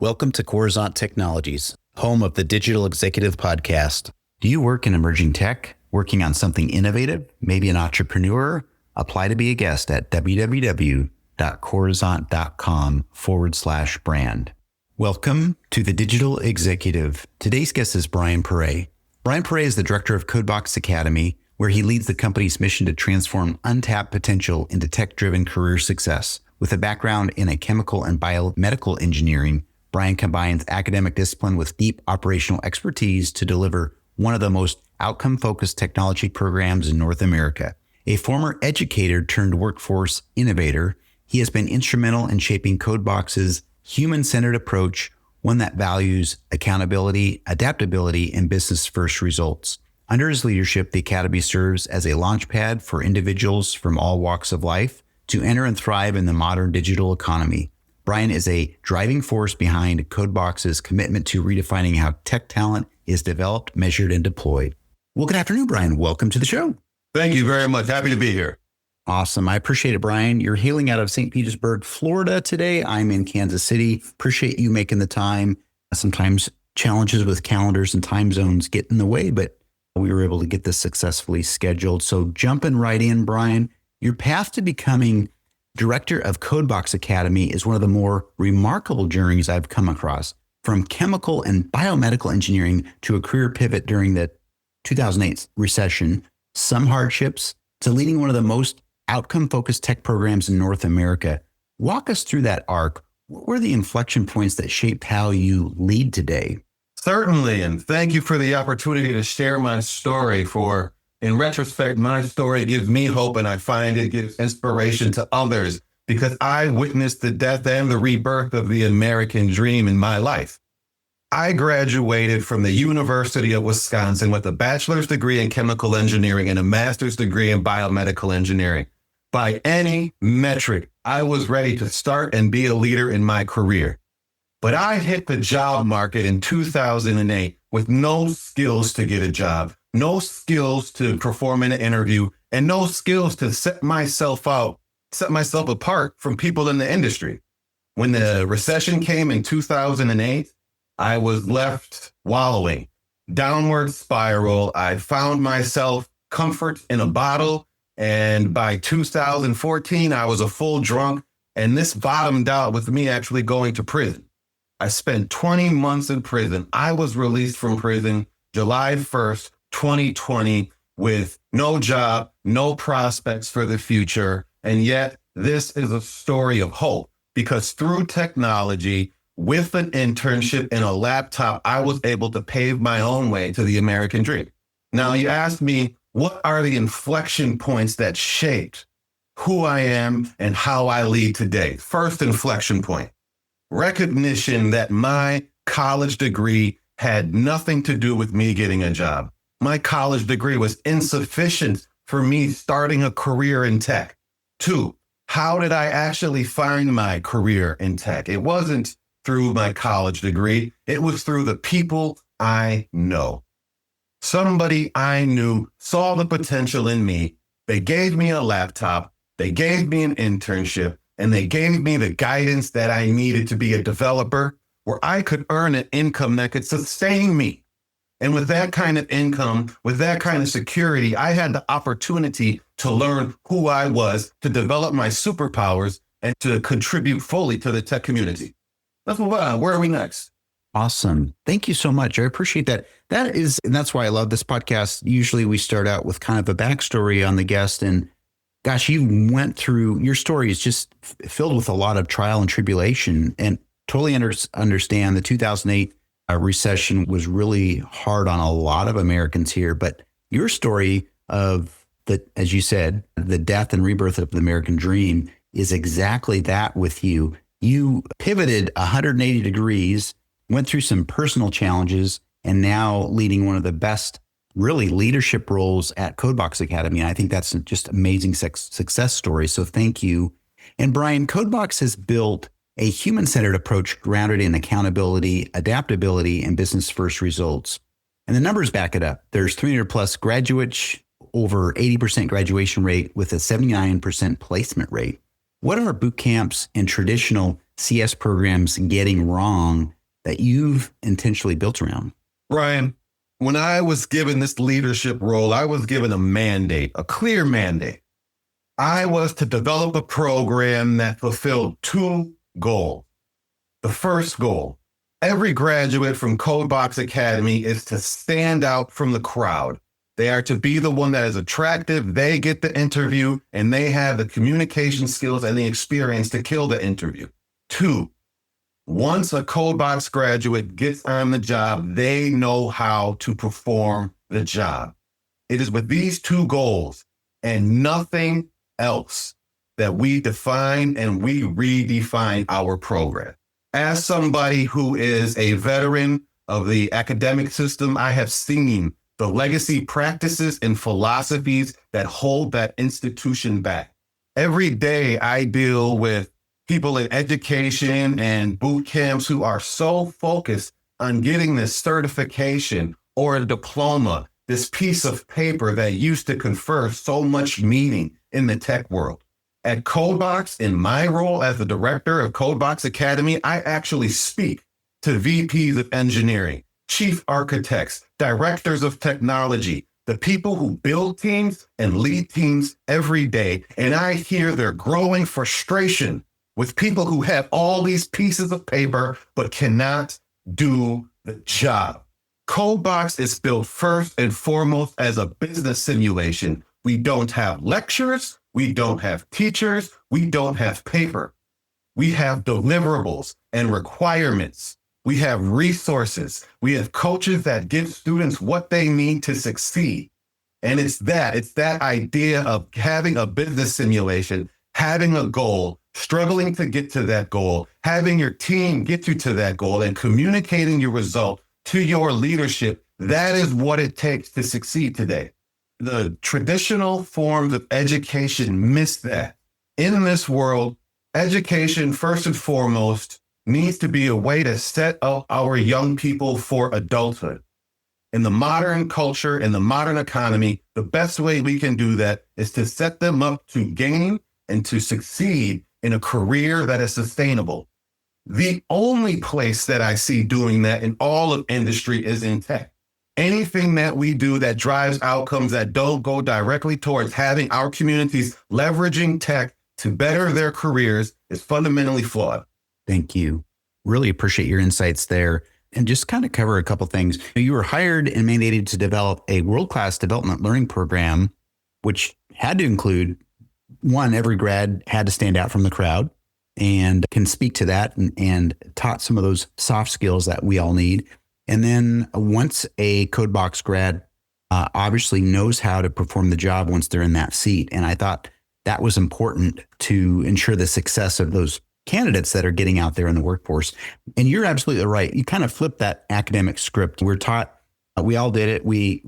Welcome to Coruzant Technologies, home of the Digital Executive Podcast. Do you work in emerging tech, working on something innovative, maybe an entrepreneur? Apply to be a guest at www.coruzant.com/brand. Welcome to the Digital Executive. Today's guest is Brian Peret. Brian Peret is the director of CodeBoxx Academy, where he leads the company's mission to transform untapped potential into tech-driven career success. With a background in a chemical and biomedical engineering, Brian combines academic discipline with deep operational expertise to deliver one of the most outcome-focused technology programs in North America. A former educator turned workforce innovator, he has been instrumental in shaping CodeBoxx's human-centered approach, one that values accountability, adaptability, and business-first results. Under his leadership, the Academy serves as a launchpad for individuals from all walks of life to enter and thrive in the modern digital economy. Brian is a driving force behind CodeBoxx's commitment to redefining how tech talent is developed, measured, and deployed. Well, good afternoon, Brian. Welcome to the show. Thank you very much. Happy to be here. Awesome. I appreciate it, Brian. You're hailing out of St. Petersburg, Florida today. I'm in Kansas City. Appreciate you making the time. Sometimes challenges with calendars and time zones get in the way, but we were able to get this successfully scheduled. So jumping right in, Brian, your path to becoming director of CodeBoxx Academy is one of the more remarkable journeys I've come across. From chemical and biomedical engineering to a career pivot during the 2008 recession, some hardships, to leading one of the most outcome-focused tech programs in North America. Walk us through that arc. What were the inflection points that shaped how you lead today? Certainly, and thank you for the opportunity to share my story. In retrospect, my story gives me hope, and I find it gives inspiration to others because I witnessed the death and the rebirth of the American dream in my life. I graduated from the University of Wisconsin with a bachelor's degree in chemical engineering and a master's degree in biomedical engineering. By any metric, I was ready to start and be a leader in my career. But I hit the job market in 2008 with no skills to get a job, no skills to perform in an interview, and no skills to set myself apart from people in the industry. When the recession came in 2008, I was left wallowing, downward spiral. I found myself comfort in a bottle. And by 2014, I was a full drunk. And this bottomed out with me actually going to prison. I spent 20 months in prison. I was released from prison July 1st, 2020, with no job, no prospects for the future. And yet this is a story of hope because through technology, with an internship and a laptop, I was able to pave my own way to the American dream. Now you asked me, what are the inflection points that shaped who I am and how I lead today? First inflection point. Recognition that my college degree had nothing to do with me getting a job. My college degree was insufficient for me starting a career in tech. 2, how did I actually find my career in tech? It wasn't through my college degree. It was through the people I know. Somebody I knew saw the potential in me. They gave me a laptop. They gave me an internship. And they gave me the guidance that I needed to be a developer where I could earn an income that could sustain me. And with that kind of income, with that kind of security, I had the opportunity to learn who I was, to develop my superpowers, and to contribute fully to the tech community. Let's move on. Where are we next? Awesome. Thank you so much. I appreciate that. And that's why I love this podcast. Usually we start out with kind of a backstory on the guest, and gosh, you went through, your story is just filled with a lot of trial and tribulation, and totally understand the 2008 recession was really hard on a lot of Americans here. But your story of as you said, the death and rebirth of the American dream is exactly that with you. You pivoted 180 degrees, went through some personal challenges, and now leading one of the best really leadership roles at CodeBoxx Academy. And I think that's just amazing success story. So thank you. And Brian, CodeBoxx has built a human-centered approach grounded in accountability, adaptability, and business-first results. And the numbers back it up. There's 300 plus graduates, over 80% graduation rate with a 79% placement rate. What are boot camps and traditional CS programs getting wrong that you've intentionally built around? Brian, when I was given this leadership role, I was given a mandate, a clear mandate. I was to develop a program that fulfilled two goals. The first goal, every graduate from CodeBoxx Academy is to stand out from the crowd. They are to be the one that is attractive. They get the interview and they have the communication skills and the experience to kill the interview. Two, once a CodeBoxx graduate gets on the job, they know how to perform the job. It is with these two goals and nothing else that we define and we redefine our program. As somebody who is a veteran of the academic system, I have seen the legacy practices and philosophies that hold that institution back. Every day I deal with people in education and boot camps who are so focused on getting this certification or a diploma, this piece of paper that used to confer so much meaning in the tech world. At CodeBoxx, in my role as the director of CodeBoxx Academy, I actually speak to VPs of engineering, chief architects, directors of technology, the people who build teams and lead teams every day. And I hear their growing frustration with people who have all these pieces of paper but cannot do the job. CodeBoxx is built first and foremost as a business simulation. We don't have lectures. We don't have teachers. We don't have paper. We have deliverables and requirements. We have resources. We have coaches that give students what they need to succeed. And it's that idea of having a business simulation, having a goal, struggling to get to that goal, having your team get you to that goal, and communicating your result to your leadership. That is what it takes to succeed today. The traditional forms of education miss that. In this world, education, first and foremost, needs to be a way to set up our young people for adulthood. In the modern culture, in the modern economy, the best way we can do that is to set them up to gain and to succeed in a career that is sustainable. The only place that I see doing that in all of industry is in tech. Anything that we do that drives outcomes that don't go directly towards having our communities leveraging tech to better their careers is fundamentally flawed. Thank you. Really appreciate your insights there. And just kind of cover a couple things. You were hired and mandated to develop a world-class development learning program, which had to include, one, every grad had to stand out from the crowd and can speak to that and taught some of those soft skills that we all need. And then once a CodeBoxx grad obviously knows how to perform the job once they're in that seat. And I thought that was important to ensure the success of those candidates that are getting out there in the workforce. And you're absolutely right. You kind of flipped that academic script. We're taught, we all did it. We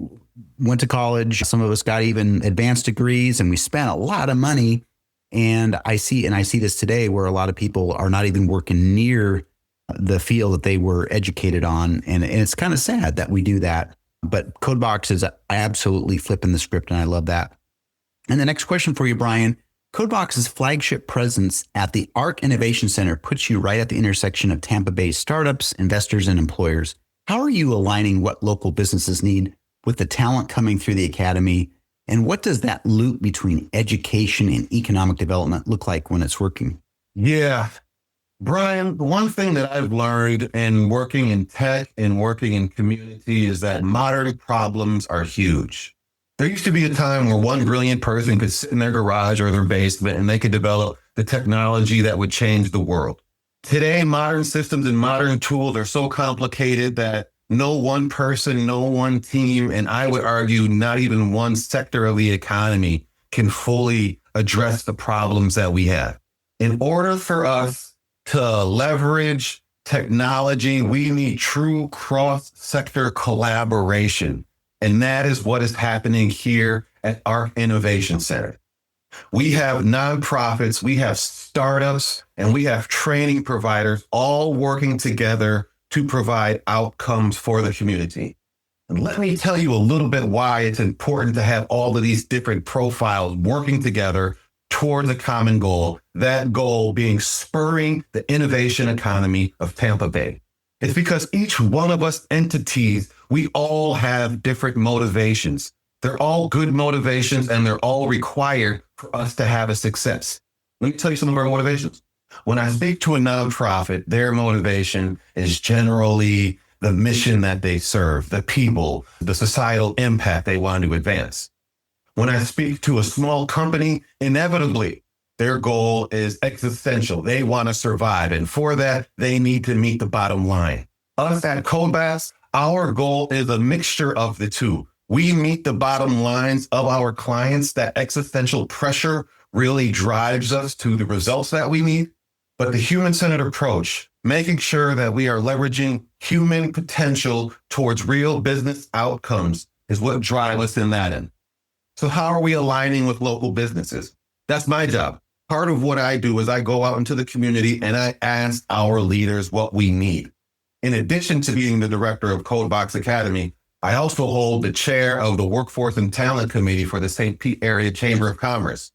went to college. Some of us got even advanced degrees and we spent a lot of money. And I see this today where a lot of people are not even working near the field that they were educated on. And it's kind of sad that we do that. But CodeBoxx is absolutely flipping the script, and I love that. And the next question for you, Brian, CodeBoxx's flagship presence at the ARC Innovation Center puts you right at the intersection of Tampa-based startups, investors, and employers. How are you aligning what local businesses need with the talent coming through the academy? And what does that loop between education and economic development look like when it's working? Yeah. Brian, one thing that I've learned in working in tech and working in community is that modern problems are huge. There used to be a time where one brilliant person could sit in their garage or their basement and they could develop the technology that would change the world. Today, modern systems and modern tools are so complicated that no one person, no one team, and I would argue not even one sector of the economy can fully address the problems that we have. In order for us to leverage technology, we need true cross-sector collaboration. And that is what is happening here at our Innovation Center. We have nonprofits, we have startups, and we have training providers all working together to provide outcomes for the community. And let me tell you a little bit why it's important to have all of these different profiles working together towards a common goal, that goal being spurring the innovation economy of Tampa Bay. It's because each one of us entities, we all have different motivations. They're all good motivations and they're all required for us to have a success. Let me tell you some of our motivations. When I speak to a nonprofit, their motivation is generally the mission that they serve, the people, the societal impact they want to advance. When I speak to a small company, inevitably, their goal is existential. They want to survive. And for that, they need to meet the bottom line. Us at CodeBoxx, our goal is a mixture of the two. We meet the bottom lines of our clients. That existential pressure really drives us to the results that we need. But the human-centered approach, making sure that we are leveraging human potential towards real business outcomes, is what drives us in that end. So how are we aligning with local businesses? That's my job. Part of what I do is I go out into the community and I ask our leaders what we need. In addition to being the director of CodeBoxx Academy, I also hold the chair of the Workforce and Talent Committee for the St. Pete Area Chamber of Commerce.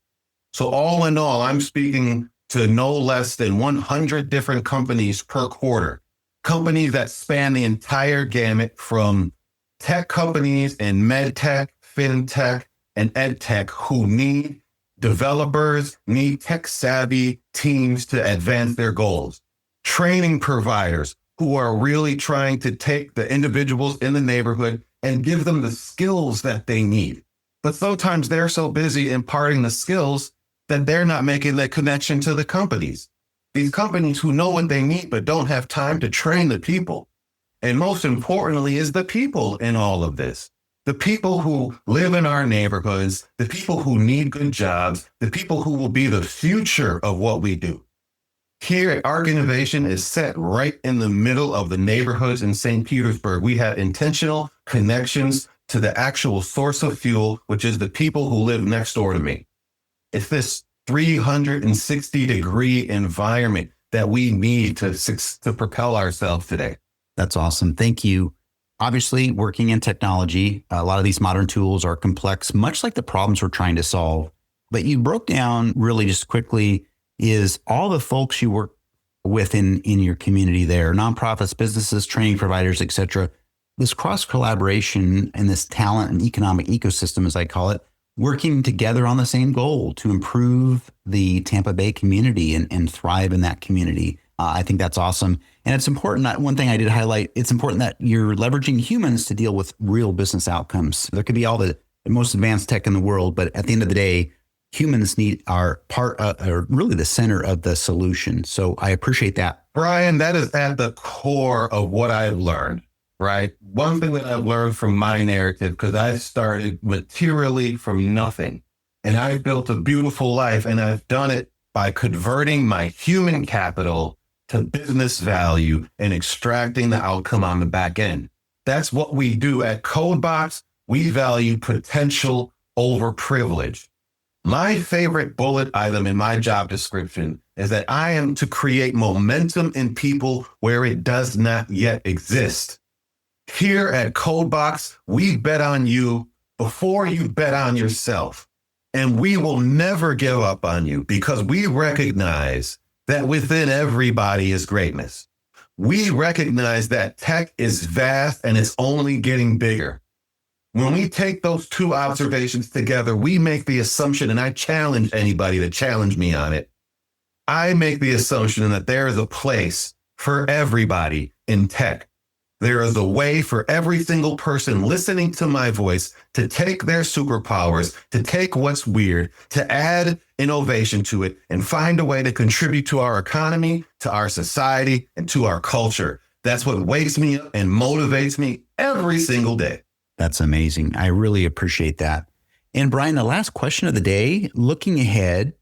So all in all, I'm speaking to no less than 100 different companies per quarter, companies that span the entire gamut from tech companies in med tech, fintech, and ed tech who need developers, need tech-savvy teams to advance their goals. Training providers who are really trying to take the individuals in the neighborhood and give them the skills that they need. But sometimes they're so busy imparting the skills that they're not making that connection to the companies. These companies who know what they need but don't have time to train the people. And most importantly is the people in all of this. The people who live in our neighborhoods, the people who need good jobs, the people who will be the future of what we do. Here at Arc Innovation is set right in the middle of the neighborhoods in St. Petersburg. We have intentional connections to the actual source of fuel, which is the people who live next door to me. It's this 360-degree environment that we need to propel ourselves today. That's awesome. Thank you. Obviously, working in technology, a lot of these modern tools are complex, much like the problems we're trying to solve. But you broke down really just quickly is all the folks you work with in your community there, nonprofits, businesses, training providers, et cetera. This cross collaboration and this talent and economic ecosystem, as I call it, working together on the same goal to improve the Tampa Bay community and thrive in that community. I think that's awesome. And it's important that one thing I did highlight, it's important that you're leveraging humans to deal with real business outcomes. There could be all the most advanced tech in the world, but at the end of the day, humans are really the center of the solution. So I appreciate that. Brian, that is at the core of what I've learned, right? One thing that I've learned from my narrative, because I started materially from nothing and I built a beautiful life, and I've done it by converting my human capital to business value and extracting the outcome on the back end. That's what we do at CodeBoxx. We value potential over privilege. My favorite bullet item in my job description is that I am to create momentum in people where it does not yet exist. Here at CodeBoxx, we bet on you before you bet on yourself. And we will never give up on you because we recognize that within everybody is greatness. We recognize that tech is vast and it's only getting bigger. When we take those two observations together, we make the assumption, and I challenge anybody to challenge me on it. I make the assumption that there is a place for everybody in tech. There is a way for every single person listening to my voice to take their superpowers, to take what's weird, to add innovation to it, and find a way to contribute to our economy, to our society, and to our culture. That's what wakes me up and motivates me every single day. That's amazing. I really appreciate that. And Brian, the last question of the day, looking ahead,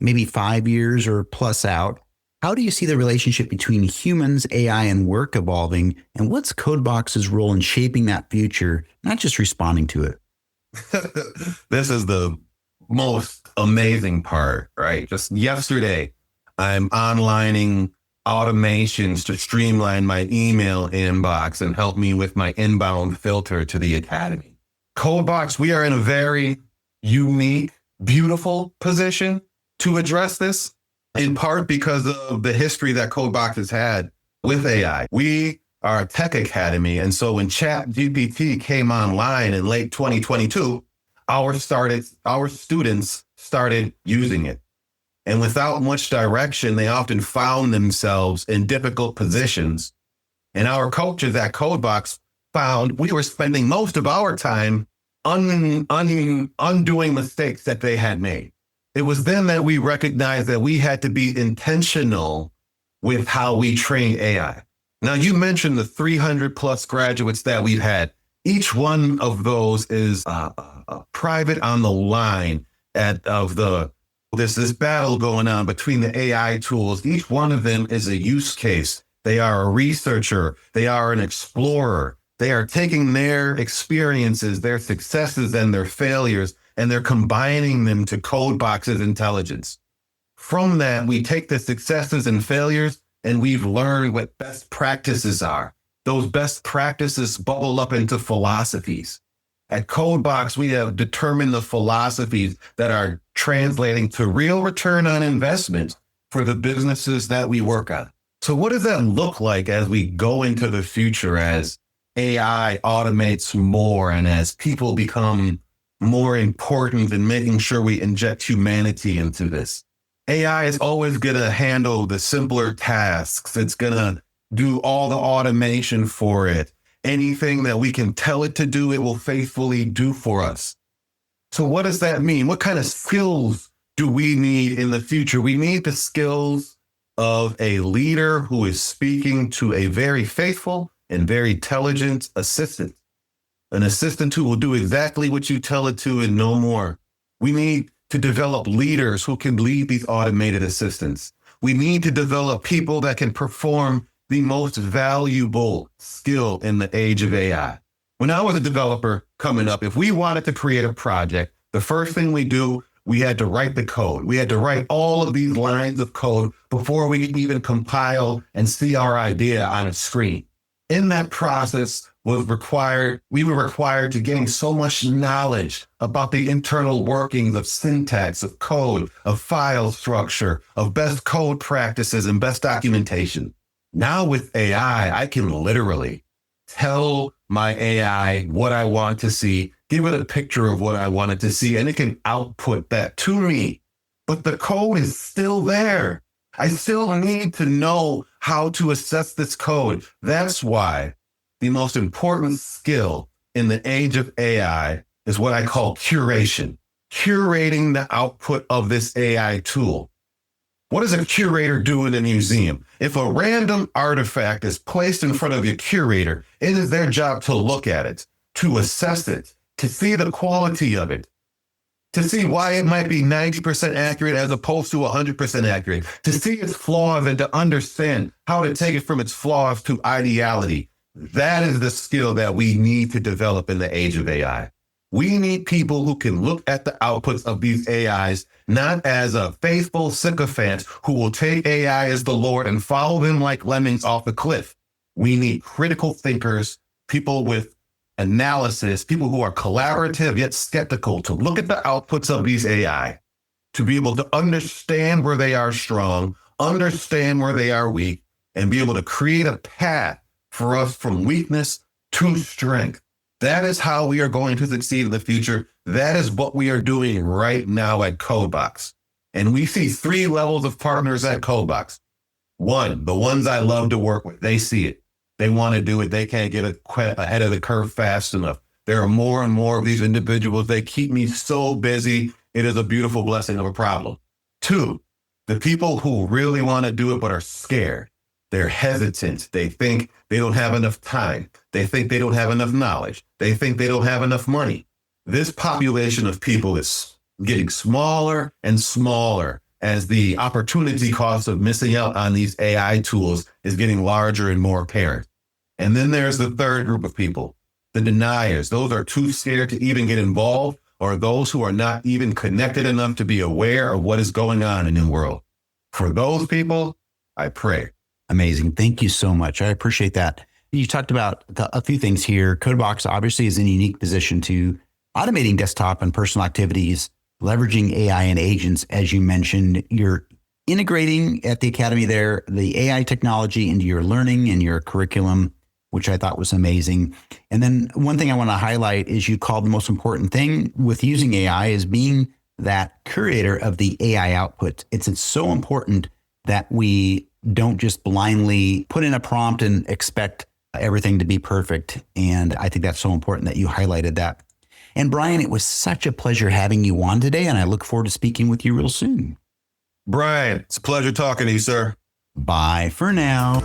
maybe 5 years or plus out, how do you see the relationship between humans, AI, and work evolving? And what's CodeBoxx's role in shaping that future, not just responding to it? This is the most amazing part, right? Just yesterday, I'm onlining automations to streamline my email inbox and help me with my inbound filter to the academy. CodeBoxx, we are in a very unique, beautiful position to address this, in part because of the history that CodeBoxx has had with AI. We are a tech academy. And so when ChatGPT came online in late 2022, our students started using it. And without much direction, they often found themselves in difficult positions. And our coaches at CodeBoxx found we were spending most of our time undoing mistakes that they had made. It was then that we recognized that we had to be intentional with how we train AI. Now, you mentioned the 300 plus graduates that we've had. Each one of those is a private on the line there's this battle going on between the AI tools. Each one of them is a use case. They are a researcher. They are an explorer. They are taking their experiences, their successes and their failures, and they're combining them to CodeBoxx's intelligence. From that, we take the successes and failures, and we've learned what best practices are. Those best practices bubble up into philosophies. At CodeBoxx, we have determined the philosophies that are translating to real return on investment for the businesses that we work on. So what does that look like as we go into the future, as AI automates more and as people become more important in making sure we inject humanity into this? AI is always going to handle the simpler tasks. It's going to do all the automation for it. Anything that we can tell it to do, it will faithfully do for us. So what does that mean? What kind of skills do we need in the future? We need the skills of a leader who is speaking to a very faithful and very intelligent assistant, an assistant who will do exactly what you tell it to and no more. We need to develop leaders who can lead these automated assistants. We need to develop people that can perform the most valuable skill in the age of AI. When I was a developer coming up, if we wanted to create a project, the first thing we had to write the code. We had to write all of these lines of code before we could even compile and see our idea on a screen. In that process we were required to gain so much knowledge about the internal workings of syntax, of code, of file structure, of best code practices and best documentation. Now with AI, I can literally tell my AI what I want to see, give it a picture of what I want it to see, and it can output that to me. But the code is still there. I still need to know how to assess this code. That's why the most important skill in the age of AI is what I call curation, curating the output of this AI tool. What does a curator do in a museum? If a random artifact is placed in front of your curator, it is their job to look at it, to assess it, to see the quality of it, to see why it might be 90% accurate as opposed to 100% accurate, to see its flaws and to understand how to take it from its flaws to ideality. That is the skill that we need to develop in the age of AI. We need people who can look at the outputs of these AIs, not as a faithful sycophant who will take AI as the Lord and follow them like lemmings off a cliff. We need critical thinkers, people with analysis, people who are collaborative yet skeptical, to look at the outputs of these AI, to be able to understand where they are strong, understand where they are weak, and be able to create a path for us from weakness to strength. That is how we are going to succeed in the future. That is what we are doing right now at CodeBoxx. And we see 3 levels of partners at CodeBoxx. 1, the ones I love to work with. They see it. They want to do it. They can't get ahead of the curve fast enough. There are more and more of these individuals. They keep me so busy. It is a beautiful blessing of a problem. 2, the people who really want to do it but are scared. They're hesitant. They think they don't have enough time. They think they don't have enough knowledge. They think they don't have enough money. This population of people is getting smaller and smaller as the opportunity cost of missing out on these AI tools is getting larger and more apparent. And then there's the third group of people, the deniers. Those are too scared to even get involved, or those who are not even connected enough to be aware of what is going on in the world. For those people, I pray. Amazing. Thank you so much. I appreciate that. You talked about a few things here. CodeBoxx obviously is in a unique position to automating desktop and personal activities leveraging AI and agents, as you mentioned. You're integrating at the Academy there, the AI technology into your learning and your curriculum, which I thought was amazing. And then one thing I want to highlight is you called the most important thing with using AI is being that curator of the AI output. It's so important that we don't just blindly put in a prompt and expect everything to be perfect. And I think that's so important that you highlighted that. And Brian, it was such a pleasure having you on today, and I look forward to speaking with you real soon. Brian, it's a pleasure talking to you, sir. Bye for now.